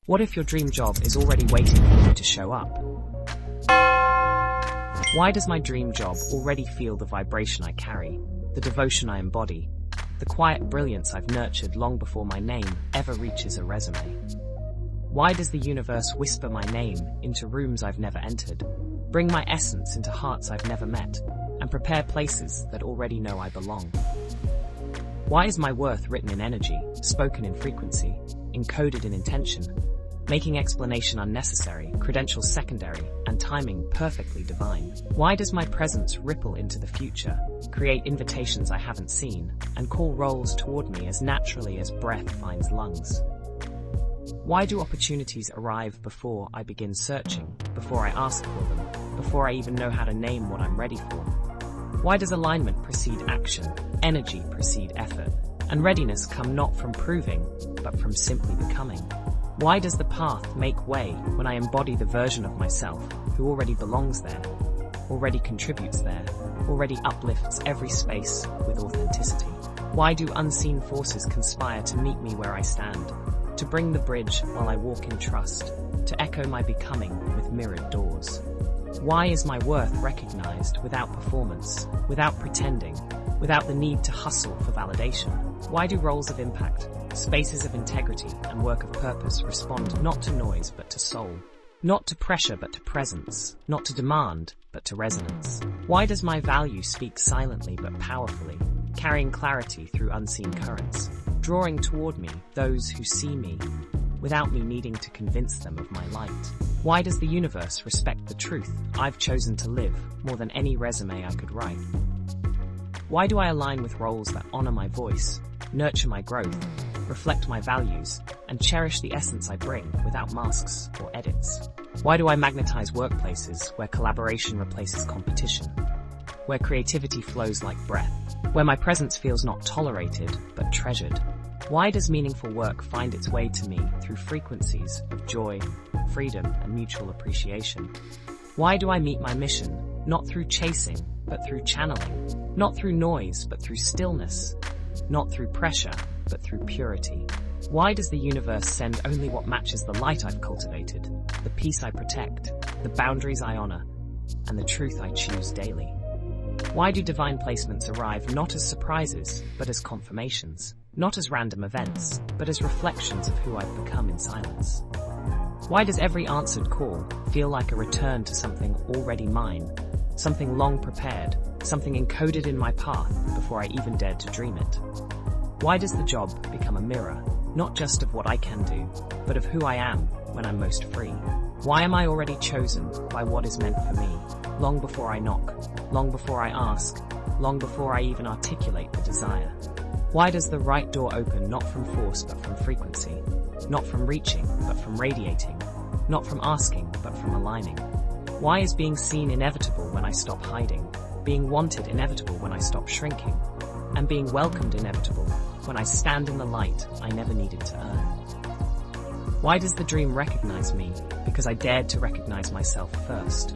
What if your dream job is already waiting for you to show up? Why does my dream job already feel the vibration I carry, the devotion I embody, the quiet brilliance I've nurtured long before my name ever reaches a resume? Why does the universe whisper my name into rooms I've never entered, bring my essence into hearts I've never met, and prepare places that already know I belong? Why is my worth written in energy, spoken in frequency, encoded in intention, making explanation unnecessary, credentials secondary, and timing perfectly divine? Why does my presence ripple into the future, create invitations I haven't seen, and call roles toward me as naturally as breath finds lungs? Why do opportunities arrive before I begin searching, before I ask for them, before I even know how to name what I'm ready for? Why does alignment precede action, energy precede effort, and readiness come not from proving, but from simply becoming? Why does the path make way when I embody the version of myself who already belongs there, already contributes there, already uplifts every space with authenticity? Why do unseen forces conspire to meet me where I stand, to bring the bridge while I walk in trust, to echo my becoming with mirrored doors? Why is my worth recognized without performance, without pretending, without the need to hustle for validation? Why do roles of impact, spaces of integrity, and work of purpose respond not to noise but to soul, not to pressure but to presence, not to demand but to resonance? Why does my value speak silently but powerfully, carrying clarity through unseen currents, drawing toward me those who see me, without me needing to convince them of my light? Why does the universe respect the truth I've chosen to live more than any resume I could write? Why do I align with roles that honor my voice, nurture my growth, reflect my values, and cherish the essence I bring without masks or edits? Why do I magnetize workplaces where collaboration replaces competition, where creativity flows like breath, where my presence feels not tolerated but treasured? Why does meaningful work find its way to me through frequencies of joy, freedom, and mutual appreciation? Why do I meet my mission, not through chasing, but through channeling, not through noise, but through stillness, not through pressure, but through purity? Why does the universe send only what matches the light I've cultivated, the peace I protect, the boundaries I honor, and the truth I choose daily? Why do divine placements arrive not as surprises, but as confirmations? Not as random events, but as reflections of who I've become in silence? Why does every answered call feel like a return to something already mine, something long prepared, something encoded in my path before I even dared to dream it? Why does the job become a mirror, not just of what I can do, but of who I am when I'm most free? Why am I already chosen by what is meant for me, long before I knock, long before I ask, long before I even articulate the desire? Why does the right door open not from force but from frequency, not from reaching but from radiating, not from asking but from aligning? Why is being seen inevitable when I stop hiding, being wanted inevitable when I stop shrinking, and being welcomed inevitable when I stand in the light I never needed to earn? Why does the dream recognize me? Because I dared to recognize myself first.